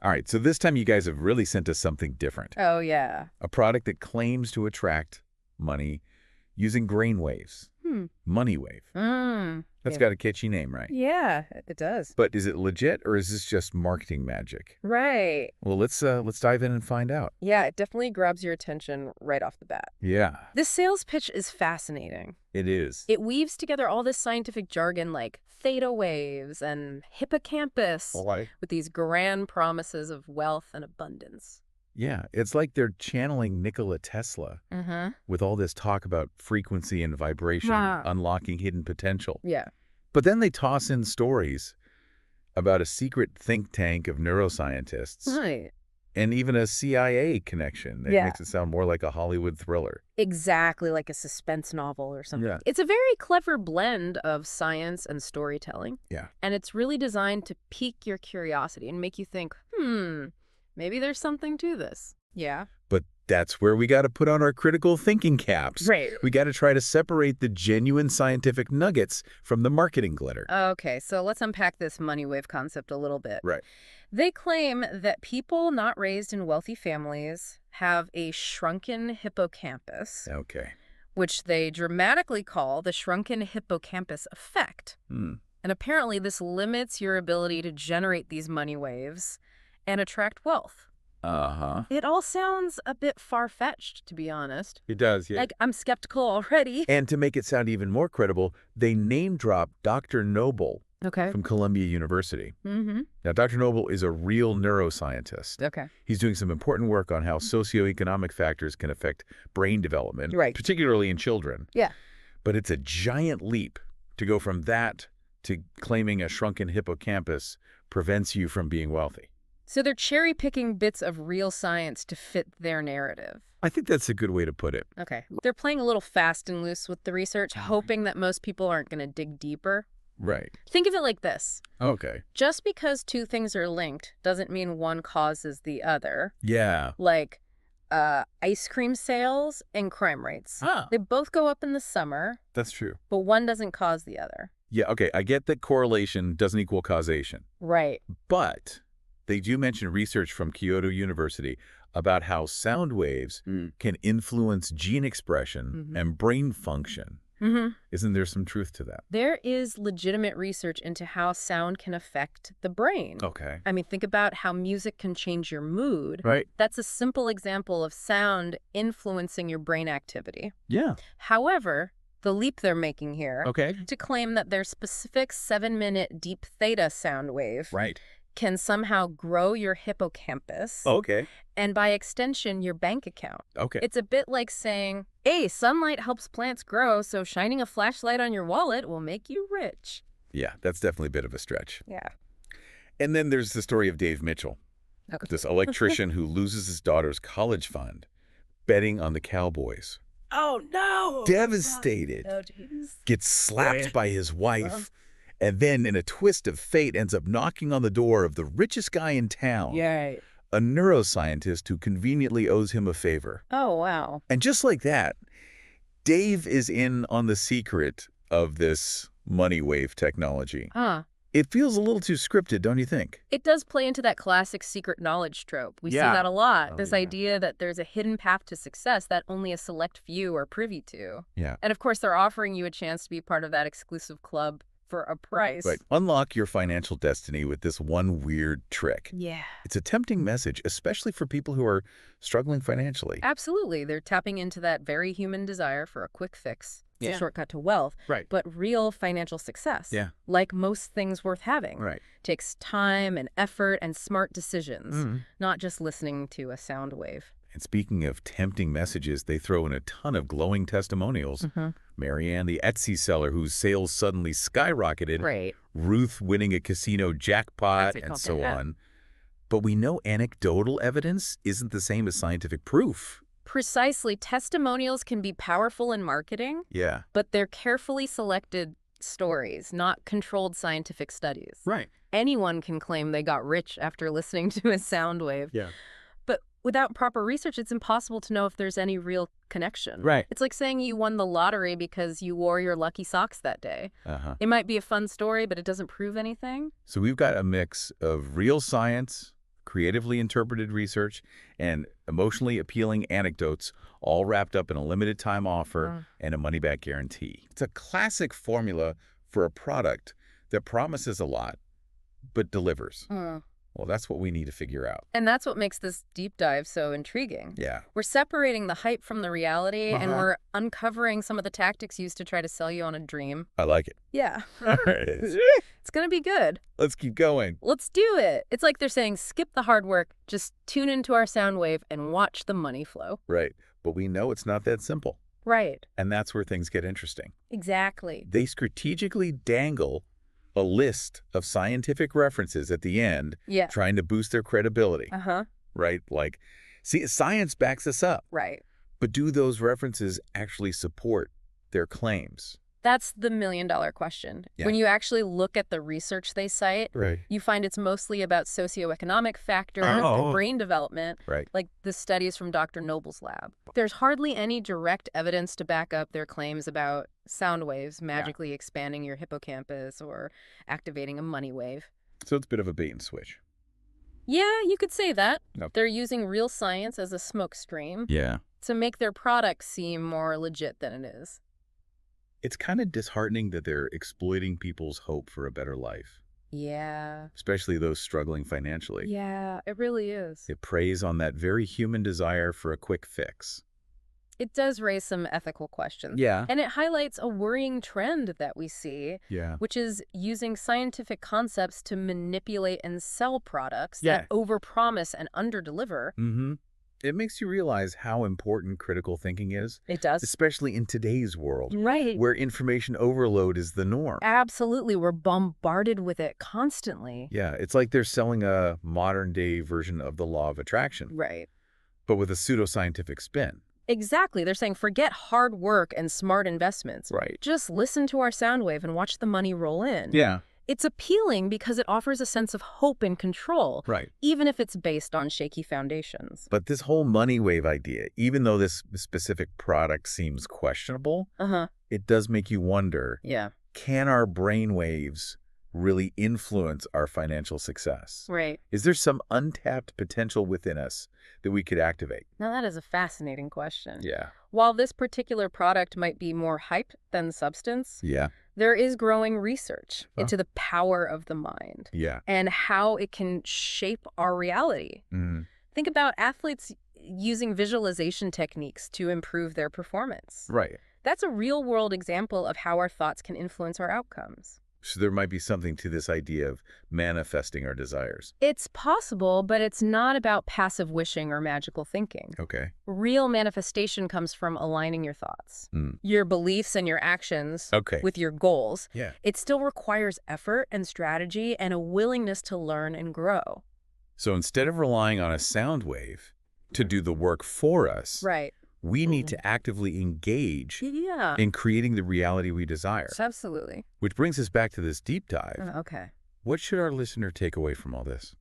All right, so this time you guys have really sent us something different. Oh, yeah. A product that claims to attract money using brainwaves. Money wave. That's Yeah. got a catchy name, right? Yeah, it does. But is it legit or is this just marketing magic? Right. Well, let's dive in and find out. Yeah, it definitely grabs your attention right off the bat. Yeah, This sales pitch is fascinating. it is. It weaves together all this scientific jargon like theta waves and hippocampus with these grand promises of wealth and abundance. Yeah, it's like they're channeling Nikola Tesla with all this talk about frequency and vibration, unlocking hidden potential. Yeah. But then they toss in stories about a secret think tank of neuroscientists Right. and even a CIA connection that makes it sound more like a Hollywood thriller. Exactly, like a suspense novel or something. Yeah. It's a very clever blend of science and storytelling. Yeah. And it's really designed to pique your curiosity and make you think, maybe there's something to this. Yeah. But that's where we got to put on our critical thinking caps. Right. We got to try to separate the genuine scientific nuggets from the marketing glitter. Okay, so let's unpack this money wave concept a little bit. Right. They claim that people not raised in wealthy families have a shrunken hippocampus, Okay. which they dramatically call the shrunken hippocampus effect. And apparently this limits your ability to generate these money waves and attract wealth. It all sounds a bit far-fetched, to be honest. It does, yeah. Like, I'm skeptical already. And to make it sound even more credible, they name-drop Dr. Noble from Columbia University. Now, Dr. Noble is a real neuroscientist. Okay. He's doing some important work on how socioeconomic factors can affect brain development, Right. particularly in children. Yeah. But it's a giant leap to go from that to claiming a shrunken hippocampus prevents you from being wealthy. So they're cherry-picking bits of real science to fit their narrative. I think that's a good way to put it. Okay. They're playing a little fast and loose with the research, hoping that most people aren't going to dig deeper. Right. Think of it like this. Okay. Just because two things are linked doesn't mean one causes the other. Yeah. Like ice cream sales and crime rates. They both go up in the summer, That's true. but one doesn't cause the other. Yeah, okay, I get that correlation doesn't equal causation. Right. But they do mention research from Kyoto University about how sound waves can influence gene expression and brain function. Isn't there some truth to that? There is legitimate research into how sound can affect the brain. Okay. I mean, think about how music can change your mood. Right. That's a simple example of sound influencing your brain activity. Yeah. However, the leap they're making here To claim that their specific 7-minute deep theta sound wave Right. can somehow grow your hippocampus Okay. and by extension your bank account. Okay. It's a bit like saying, hey, sunlight helps plants grow, so shining a flashlight on your wallet will make you rich. Yeah, that's definitely a bit of a stretch. Yeah. And then there's the story of Dave Mitchell, this electrician who loses his daughter's college fund betting on the Cowboys. Oh, no. Devastated. Oh, geez. Gets slapped by his wife, and then in a twist of fate ends up knocking on the door of the richest guy in town, Yay. a neuroscientist who conveniently owes him a favor. Oh, wow. And just like that, Dave is in on the secret of this money wave technology. It feels a little too scripted, don't you think? It does play into that classic secret knowledge trope. We see Yeah. that a lot. Oh, This yeah. idea that there's a hidden path to success that only a select few are privy to. Yeah. And of course, they're offering you a chance to be part of that exclusive club for a price. Right. Unlock your financial destiny with this one weird trick. Yeah. It's a tempting message, especially for people who are struggling financially. Absolutely. They're tapping into that very human desire for a quick fix. It's Yeah. a shortcut to wealth, Right. but real financial success. Yeah. Like most things worth having. Right. Takes time and effort and smart decisions, not just listening to a sound wave. And speaking of tempting messages, they throw in a ton of glowing testimonials. Marianne, the Etsy seller whose sales suddenly skyrocketed. Right. Ruth winning a casino jackpot, That's and so yeah. on. But we know anecdotal evidence isn't the same as scientific proof. Precisely. Testimonials can be powerful in marketing, Yeah. but they're carefully selected stories, not controlled scientific studies. Right. Anyone can claim they got rich after listening to a sound wave. Yeah. But without proper research, it's impossible to know if there's any real connection. Right. It's like saying you won the lottery because you wore your lucky socks that day. Uh-huh. It might be a fun story, but it doesn't prove anything. So we've got a mix of real science, creatively interpreted research, and emotionally appealing anecdotes, all wrapped up in a limited time offer and a money-back guarantee. It's a classic formula for a product that promises a lot, but delivers. Well, that's what we need to figure out. And that's what makes this deep dive so intriguing. Yeah. We're separating the hype from the reality, and we're uncovering some of the tactics used to try to sell you on a dream. I like it. Yeah. All right. It's going to be good. Let's keep going. Let's do it. It's like they're saying, skip the hard work, just tune into our sound wave and watch the money flow. Right. But we know it's not that simple. Right. And that's where things get interesting. Exactly. They strategically dangle a list of scientific references at the end, trying to boost their credibility. Right? Like, see, science backs us up. Right. But do those references actually support their claims? That's the million-dollar question. Yeah. When you actually look at the research they cite, you find it's mostly about socioeconomic factors and brain development, like the studies from Dr. Noble's lab. There's hardly any direct evidence to back up their claims about sound waves magically expanding your hippocampus or activating a money wave. So it's a bit of a bait and switch. Yeah, you could say that. They're using real science as a smokescreen to make their product seem more legit than it is. It's kind of disheartening that they're exploiting people's hope for a better life. Yeah. Especially those struggling financially. Yeah, it really is. It preys on that very human desire for a quick fix. It does raise some ethical questions. Yeah. And it highlights a worrying trend that we see, which is using scientific concepts to manipulate and sell products that overpromise and underdeliver. It makes you realize how important critical thinking is. It does. Especially in today's world. Right. Where information overload is the norm. Absolutely. We're bombarded with it constantly. Yeah. It's like they're selling a modern-day version of the law of attraction. Right. But with a pseudoscientific spin. Exactly. They're saying forget hard work and smart investments. Right. Just listen to our sound wave and watch the money roll in. Yeah. It's appealing because it offers a sense of hope and control, even if it's based on shaky foundations. But this whole money wave idea, even though this specific product seems questionable, it does make you wonder, can our brain waves really influence our financial success? Right. Is there some untapped potential within us that we could activate? Now, that is a fascinating question. Yeah. While this particular product might be more hype than substance, there is growing research into the power of the mind and how it can shape our reality. Think about athletes using visualization techniques to improve their performance. Right. That's a real-world example of how our thoughts can influence our outcomes. So there might be something to this idea of manifesting our desires. It's possible, but it's not about passive wishing or magical thinking. Okay. Real manifestation comes from aligning your thoughts, your beliefs and your actions with your goals. Yeah. It still requires effort and strategy and a willingness to learn and grow. So instead of relying on a sound wave to do the work for us, we need to actively engage in creating the reality we desire. Absolutely. Which brings us back to this deep dive. Okay. What should our listener take away from all this?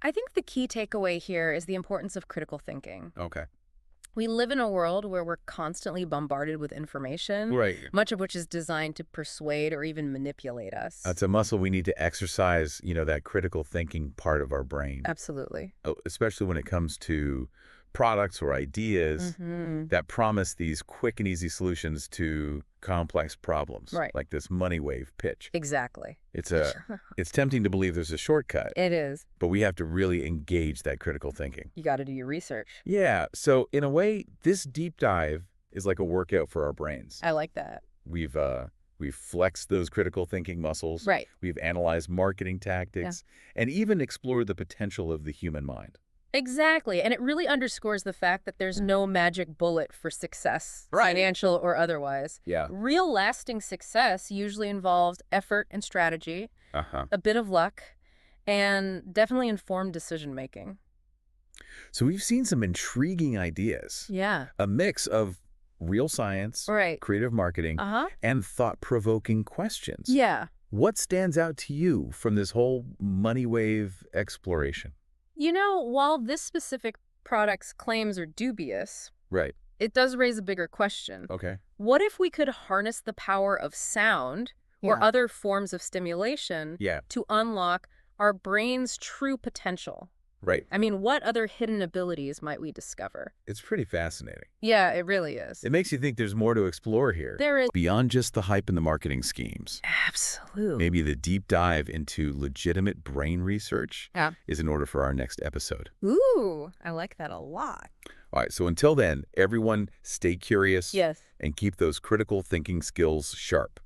I think the key takeaway here is the importance of critical thinking. Okay. We live in a world where we're constantly bombarded with information, much of which is designed to persuade or even manipulate us. That's a muscle we need to exercise, that critical thinking part of our brain. Absolutely. Especially when it comes to products or ideas that promise these quick and easy solutions to complex problems, like this money wave pitch. Exactly. It's tempting to believe there's a shortcut. It is. But we have to really engage that critical thinking. You got to do your research. Yeah. So in a way, this deep dive is like a workout for our brains. I like that. We've flexed those critical thinking muscles. We've analyzed marketing tactics and even explored the potential of the human mind. Exactly. And it really underscores the fact that there's no magic bullet for success, financial or otherwise. Real lasting success usually involves effort and strategy, a bit of luck, and definitely informed decision-making. So we've seen some intriguing ideas. A mix of real science, creative marketing, and thought-provoking questions. What stands out to you from this whole money wave exploration? While this specific product's claims are dubious, it does raise a bigger question. What if we could harness the power of sound or other forms of stimulation to unlock our brain's true potential? Right. I mean, what other hidden abilities might we discover? It's pretty fascinating. Yeah, it really is. It makes you think there's more to explore here. There is. Beyond just the hype and the marketing schemes. Absolutely. Maybe the deep dive into legitimate brain research is in order for our next episode. Ooh, I like that a lot. All right, so until then, everyone stay curious Yes. and keep those critical thinking skills sharp.